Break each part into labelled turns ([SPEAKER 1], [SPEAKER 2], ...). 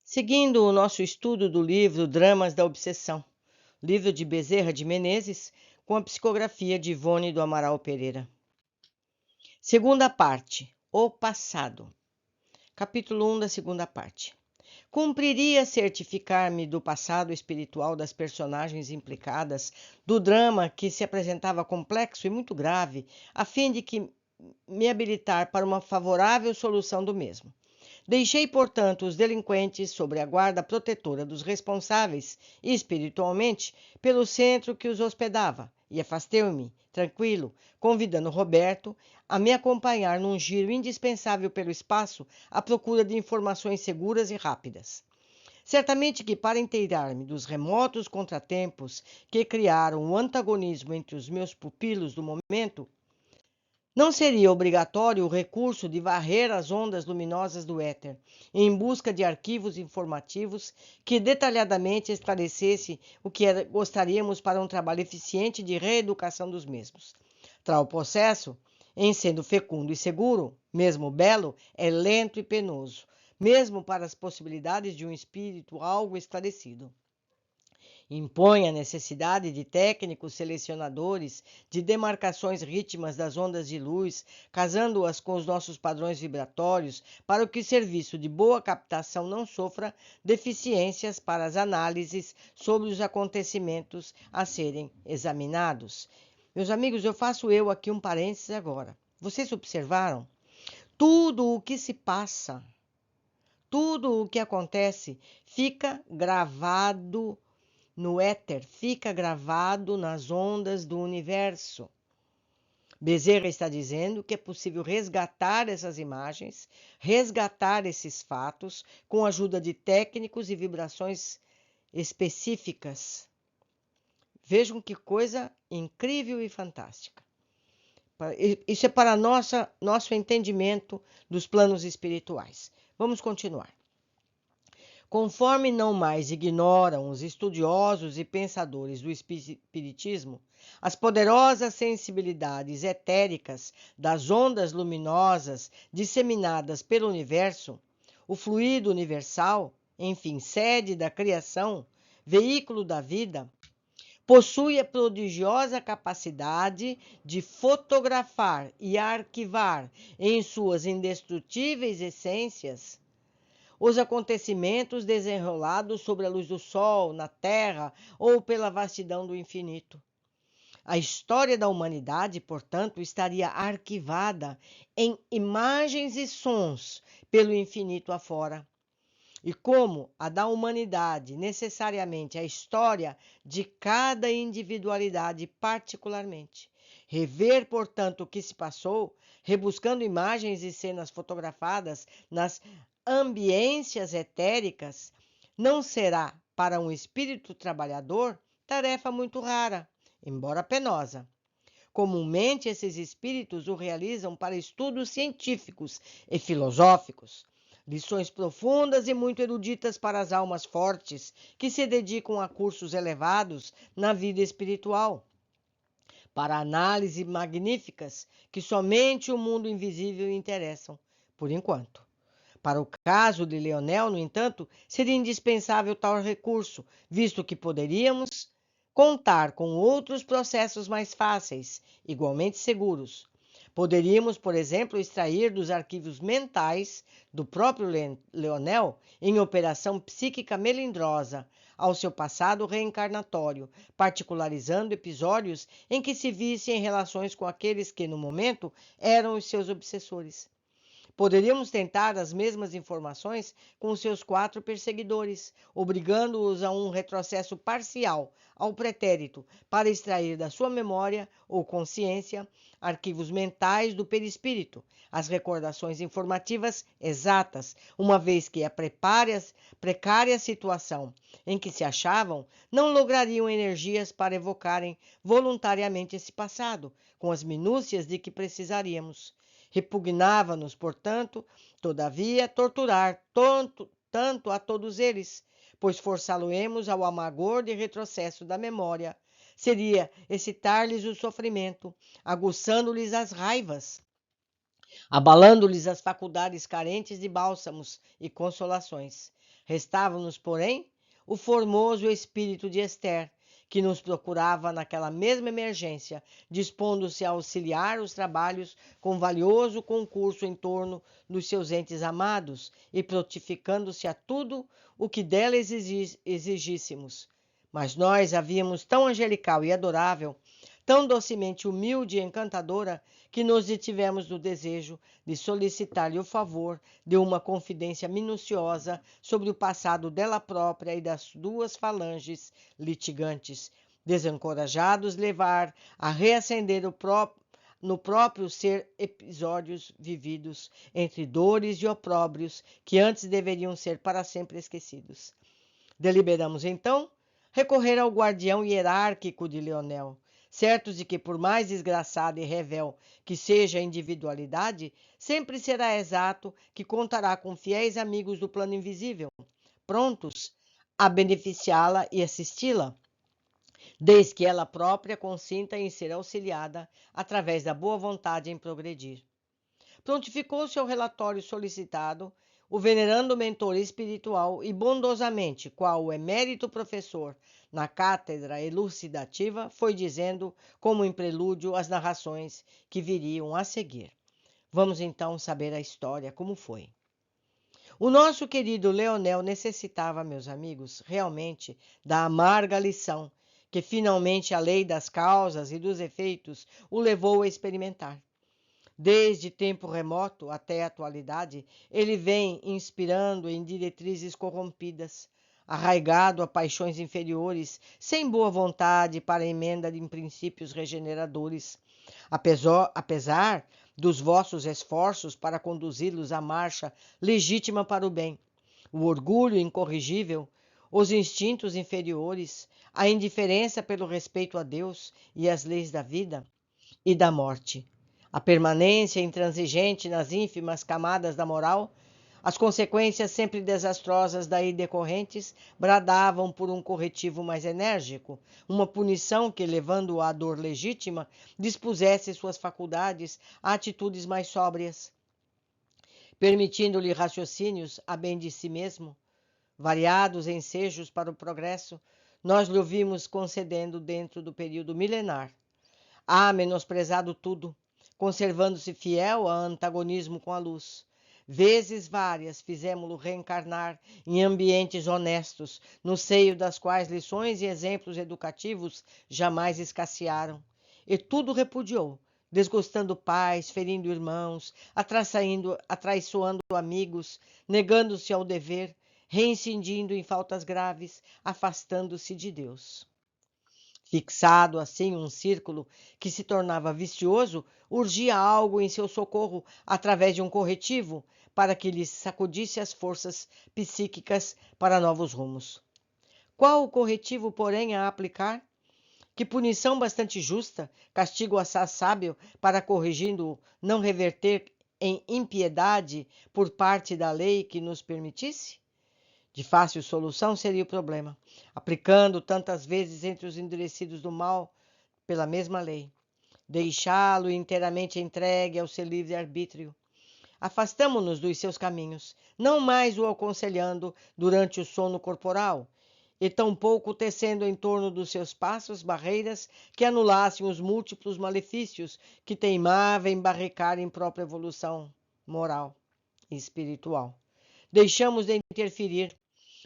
[SPEAKER 1] Seguindo o nosso estudo do livro Dramas da Obsessão, livro de Bezerra de Menezes, com a psicografia de Ivone do Amaral Pereira. Segunda parte, o passado. Capítulo 1 da segunda parte. Cumpriria certificar-me do passado espiritual das personagens implicadas, do drama que se apresentava complexo e muito grave, a fim de que me habilitar para uma favorável solução do mesmo. Deixei, portanto, os delinquentes sob a guarda protetora dos responsáveis, espiritualmente, pelo centro que os hospedava, e afastei-me, tranquilo, convidando Roberto a me acompanhar num giro indispensável pelo espaço à procura de informações seguras e rápidas. Certamente que, para inteirar-me dos remotos contratempos que criaram o antagonismo entre os meus pupilos do momento, não seria obrigatório o recurso de varrer as ondas luminosas do éter, em busca de arquivos informativos que detalhadamente esclarecesse o que gostaríamos para um trabalho eficiente de reeducação dos mesmos. Tal processo, em sendo fecundo e seguro, mesmo belo, é lento e penoso, mesmo para as possibilidades de um espírito algo esclarecido. Impõe a necessidade de técnicos selecionadores de demarcações rítmias das ondas de luz, casando-as com os nossos padrões vibratórios, para que o serviço de boa captação não sofra deficiências para as análises sobre os acontecimentos a serem examinados. Meus amigos, eu faço aqui um parênteses agora. Vocês observaram? Tudo o que se passa, tudo o que acontece fica gravado no éter, fica gravado nas ondas do universo. Bezerra está dizendo que é possível resgatar essas imagens, resgatar esses fatos com a ajuda de técnicos e vibrações específicas. Vejam que coisa incrível e fantástica. Isso é para nosso entendimento dos planos espirituais. Vamos continuar. Conforme não mais ignoram os estudiosos e pensadores do espiritismo, as poderosas sensibilidades etéricas das ondas luminosas disseminadas pelo universo, o fluido universal, enfim, sede da criação, veículo da vida, possui a prodigiosa capacidade de fotografar e arquivar em suas indestrutíveis essências os acontecimentos desenrolados sobre a luz do sol, na terra ou pela vastidão do infinito. A história da humanidade, portanto, estaria arquivada em imagens e sons pelo infinito afora. E como a da humanidade, necessariamente a história de cada individualidade particularmente. Rever, portanto, o que se passou, rebuscando imagens e cenas fotografadas nas ambiências etéricas, não será, para um espírito trabalhador, tarefa muito rara, embora penosa. Comumente, esses espíritos o realizam para estudos científicos e filosóficos, lições profundas e muito eruditas para as almas fortes que se dedicam a cursos elevados na vida espiritual, para análises magníficas que somente o mundo invisível interessam, por enquanto. Para o caso de Leonel, no entanto, seria indispensável tal recurso, visto que poderíamos contar com outros processos mais fáceis, igualmente seguros. Poderíamos, por exemplo, extrair dos arquivos mentais do próprio Leonel, em operação psíquica melindrosa, ao seu passado reencarnatório, particularizando episódios em que se visse em relações com aqueles que, no momento, eram os seus obsessores. Poderíamos tentar as mesmas informações com seus 4 perseguidores, obrigando-os a um retrocesso parcial ao pretérito para extrair da sua memória ou consciência arquivos mentais do perispírito, as recordações informativas exatas, uma vez que a precária situação em que se achavam não lograriam energias para evocarem voluntariamente esse passado, com as minúcias de que precisaríamos. Repugnava-nos, portanto, todavia, torturar tanto a todos eles, pois forçá-lo-emos ao amargor de retrocesso da memória. Seria excitar-lhes o sofrimento, aguçando-lhes as raivas, abalando-lhes as faculdades carentes de bálsamos e consolações. Restava-nos, porém, o formoso espírito de Esther, que nos procurava naquela mesma emergência, dispondo-se a auxiliar os trabalhos com valioso concurso em torno dos seus entes amados e prontificando-se a tudo o que dela exigíssemos. Mas nós a víamos tão angelical e adorável, tão docemente humilde e encantadora, que nos detivemos do desejo de solicitar-lhe o favor de uma confidência minuciosa sobre o passado dela própria e das duas falanges litigantes, desencorajados levar a reacender no próprio ser episódios vividos entre dores e opróbrios que antes deveriam ser para sempre esquecidos. Deliberamos, então, recorrer ao guardião hierárquico de Leonel, certos de que, por mais desgraçada e revel que seja a individualidade, sempre será exato que contará com fiéis amigos do plano invisível, prontos a beneficiá-la e assisti-la, desde que ela própria consinta em ser auxiliada através da boa vontade em progredir. Prontificou-se ao relatório solicitado o venerando mentor espiritual e bondosamente, qual o emérito professor na cátedra elucidativa, foi dizendo, como em prelúdio, as narrações que viriam a seguir. Vamos então saber a história, como foi. O nosso querido Leonel necessitava, meus amigos, realmente da amarga lição que finalmente a lei das causas e dos efeitos o levou a experimentar. Desde tempo remoto até a atualidade, ele vem inspirando em diretrizes corrompidas, arraigado a paixões inferiores, sem boa vontade para a emenda de princípios regeneradores. Apesar dos vossos esforços para conduzi-los à marcha legítima para o bem, o orgulho incorrigível, os instintos inferiores, a indiferença pelo respeito a Deus e às leis da vida e da morte, a permanência intransigente nas ínfimas camadas da moral, as consequências sempre desastrosas daí decorrentes bradavam por um corretivo mais enérgico, uma punição que, levando-o à dor legítima, dispusesse suas faculdades a atitudes mais sóbrias, permitindo-lhe raciocínios a bem de si mesmo, variados ensejos para o progresso, nós lhe vimos concedendo dentro do período milenar. Há menosprezado tudo, conservando-se fiel a antagonismo com a luz. Vezes várias fizemo-lo reencarnar em ambientes honestos, no seio das quais lições e exemplos educativos jamais escassearam. E tudo repudiou, desgostando pais, ferindo irmãos, atraiçoando amigos, negando-se ao dever, reincidindo em faltas graves, afastando-se de Deus. Fixado assim um círculo que se tornava vicioso, urgia algo em seu socorro através de um corretivo para que lhe sacudisse as forças psíquicas para novos rumos. Qual o corretivo, porém, a aplicar? Que punição bastante justa, castigo assaz sábio para, corrigindo-o, não reverter em impiedade por parte da lei que nos permitisse? De fácil solução seria o problema, aplicando tantas vezes entre os endurecidos do mal pela mesma lei. Deixá-lo inteiramente entregue ao seu livre-arbítrio. Afastamo-nos dos seus caminhos, não mais o aconselhando durante o sono corporal, e tampouco tecendo em torno dos seus passos barreiras que anulassem os múltiplos malefícios que teimava em barricar em própria evolução moral e espiritual. Deixamos de interferir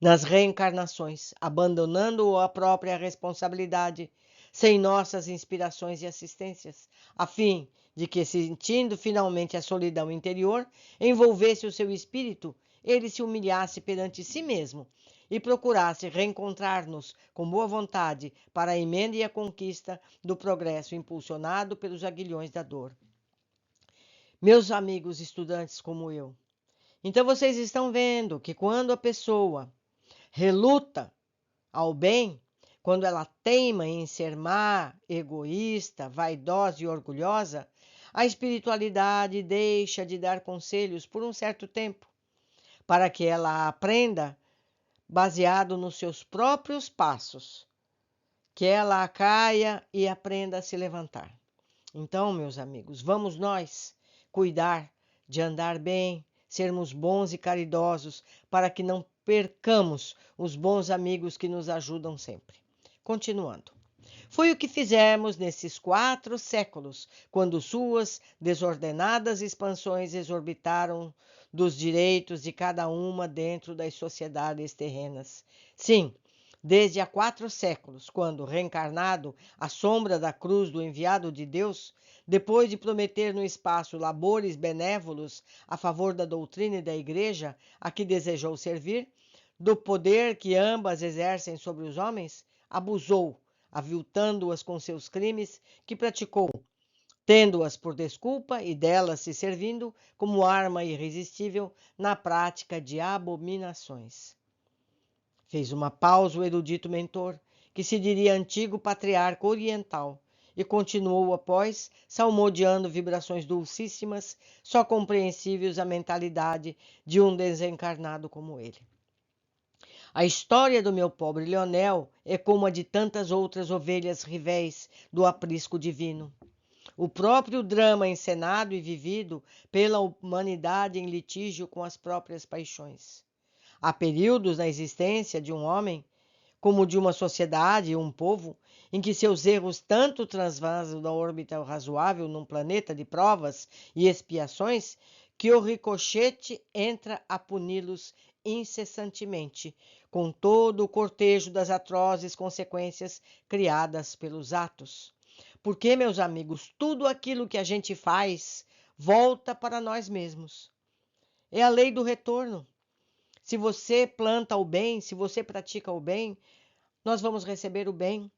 [SPEAKER 1] nas reencarnações, abandonando a própria responsabilidade, sem nossas inspirações e assistências, a fim de que, sentindo finalmente a solidão interior, envolvesse o seu espírito, ele se humilhasse perante si mesmo e procurasse reencontrar-nos com boa vontade para a emenda e a conquista do progresso impulsionado pelos aguilhões da dor. Meus amigos estudantes como eu, então vocês estão vendo que quando a pessoa reluta ao bem, quando ela teima em ser má, egoísta, vaidosa e orgulhosa, a espiritualidade deixa de dar conselhos por um certo tempo, para que ela aprenda baseado nos seus próprios passos, que ela caia e aprenda a se levantar. Então, meus amigos, vamos nós cuidar de andar bem, sermos bons e caridosos, para que não percamos os bons amigos que nos ajudam sempre. Continuando. Foi o que fizemos nesses 4 séculos, quando suas desordenadas expansões exorbitaram dos direitos de cada uma dentro das sociedades terrenas. Sim, desde há 4 séculos, quando, reencarnado à sombra da cruz do enviado de Deus, depois de prometer no espaço labores benévolos a favor da doutrina e da Igreja, a que desejou servir, do poder que ambas exercem sobre os homens, abusou, aviltando-as com seus crimes que praticou, tendo-as por desculpa e delas se servindo como arma irresistível na prática de abominações. Fez uma pausa o erudito mentor, que se diria antigo patriarca oriental, e continuou após, salmodiando vibrações dulcíssimas, só compreensíveis à mentalidade de um desencarnado como ele. A história do meu pobre Leonel é como a de tantas outras ovelhas rivéis do aprisco divino. O próprio drama encenado e vivido pela humanidade em litígio com as próprias paixões. Há períodos na existência de um homem, como de uma sociedade e um povo, em que seus erros tanto transvasam da órbita razoável num planeta de provas e expiações, que o ricochete entra a puni-los incessantemente, com todo o cortejo das atrozes consequências criadas pelos atos. Porque, meus amigos, tudo aquilo que a gente faz volta para nós mesmos. É a lei do retorno. Se você planta o bem, se você pratica o bem, nós vamos receber o bem.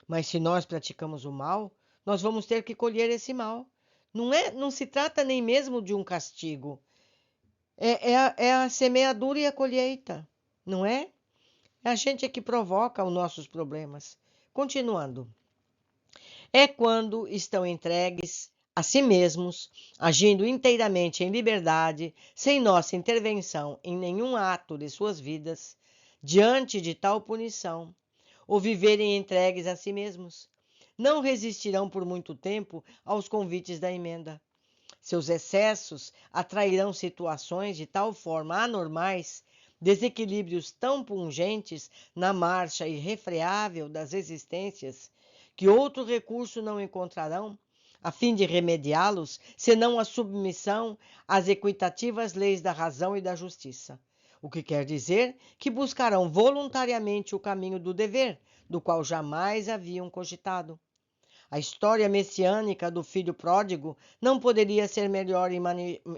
[SPEAKER 1] Mas se nós praticamos o mal, nós vamos ter que colher esse mal. Não se trata nem mesmo de um castigo. É a semeadura e a colheita, não é? É a gente que provoca os nossos problemas. Continuando. É quando estão entregues a si mesmos, agindo inteiramente em liberdade, sem nossa intervenção em nenhum ato de suas vidas, diante de tal punição, ou viverem entregues a si mesmos, não resistirão por muito tempo aos convites da emenda. Seus excessos atrairão situações de tal forma anormais, desequilíbrios tão pungentes na marcha irrefreável das existências, que outro recurso não encontrarão, a fim de remediá-los, senão a submissão às equitativas leis da razão e da justiça. O que quer dizer que buscarão voluntariamente o caminho do dever, do qual jamais haviam cogitado. A história messiânica do filho pródigo não poderia ser melhor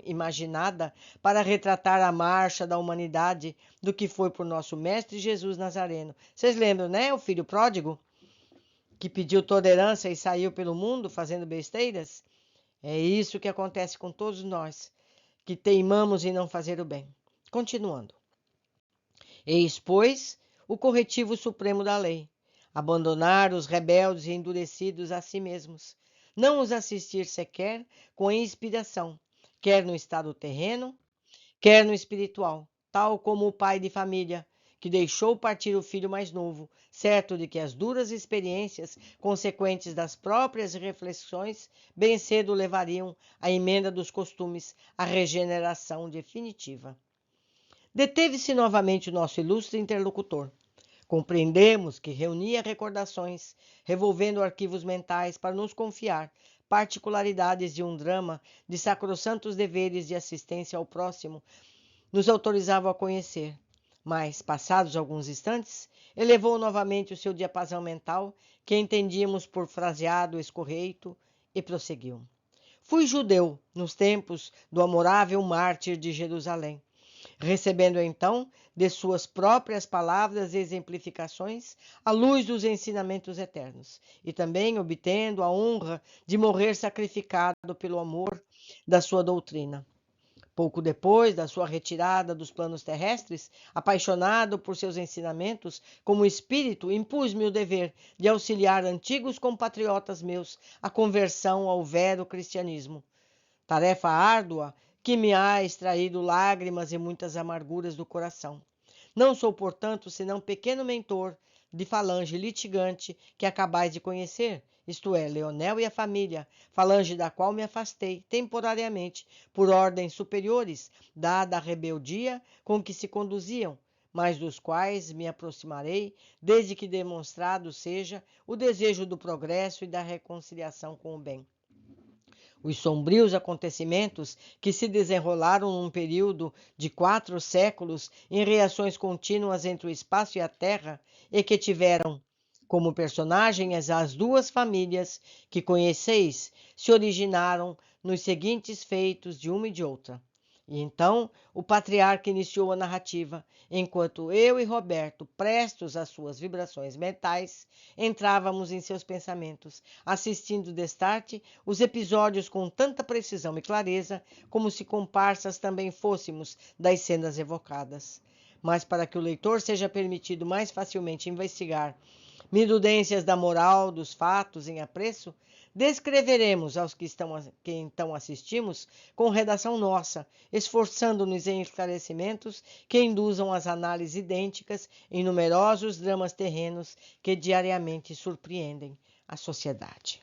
[SPEAKER 1] imaginada para retratar a marcha da humanidade do que foi por nosso mestre Jesus Nazareno. Vocês lembram, né? O filho pródigo que pediu tolerância e saiu pelo mundo fazendo besteiras? É isso que acontece com todos nós, que teimamos em não fazer o bem. Continuando. Eis, pois, o corretivo supremo da lei. Abandonar os rebeldes e endurecidos a si mesmos. Não os assistir sequer com a inspiração, quer no estado terreno, quer no espiritual, tal como o pai de família, que deixou partir o filho mais novo, certo de que as duras experiências consequentes das próprias reflexões bem cedo levariam à emenda dos costumes, à regeneração definitiva. Deteve-se novamente o nosso ilustre interlocutor. Compreendemos que reunia recordações, revolvendo arquivos mentais para nos confiar particularidades de um drama de sacrossantos deveres de assistência ao próximo, nos autorizava a conhecer. Mas, passados alguns instantes, elevou novamente o seu diapasão mental, que entendíamos por fraseado escorreito, e prosseguiu. Fui judeu nos tempos do amorável mártir de Jerusalém, recebendo então, de suas próprias palavras e exemplificações, a luz dos ensinamentos eternos, e também obtendo a honra de morrer sacrificado pelo amor da sua doutrina. Pouco depois da sua retirada dos planos terrestres, apaixonado por seus ensinamentos, como espírito, impus-me o dever de auxiliar antigos compatriotas meus à conversão ao vero cristianismo. Tarefa árdua que me há extraído lágrimas e muitas amarguras do coração. Não sou, portanto, senão pequeno mentor de falange litigante que acabais de conhecer, isto é, Leonel e a família, falange da qual me afastei temporariamente por ordens superiores, dada a rebeldia com que se conduziam, mas dos quais me aproximarei, desde que demonstrado seja o desejo do progresso e da reconciliação com o bem. Os sombrios acontecimentos que se desenrolaram num período de 4 séculos em reações contínuas entre o espaço e a terra e que tiveram como personagens as duas famílias que conheceis, se originaram nos seguintes feitos de uma e de outra. E então o patriarca iniciou a narrativa, enquanto eu e Roberto, prestos às suas vibrações mentais, entrávamos em seus pensamentos, assistindo destarte os episódios com tanta precisão e clareza, como se comparsas também fôssemos das cenas evocadas. Mas para que o leitor seja permitido mais facilmente investigar minudências da moral dos fatos em apreço, descreveremos aos que então assistimos com redação nossa, esforçando-nos em esclarecimentos que induzam as análises idênticas em numerosos dramas terrenos que diariamente surpreendem a sociedade.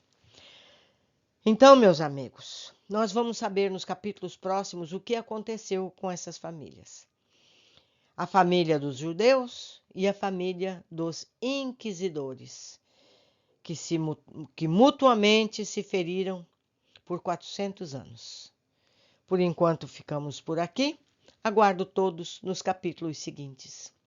[SPEAKER 1] Então, meus amigos, nós vamos saber nos capítulos próximos o que aconteceu com essas famílias. A família dos judeus e a família dos inquisidores, que mutuamente se feriram por 400 anos. Por enquanto ficamos por aqui. Aguardo todos nos capítulos seguintes.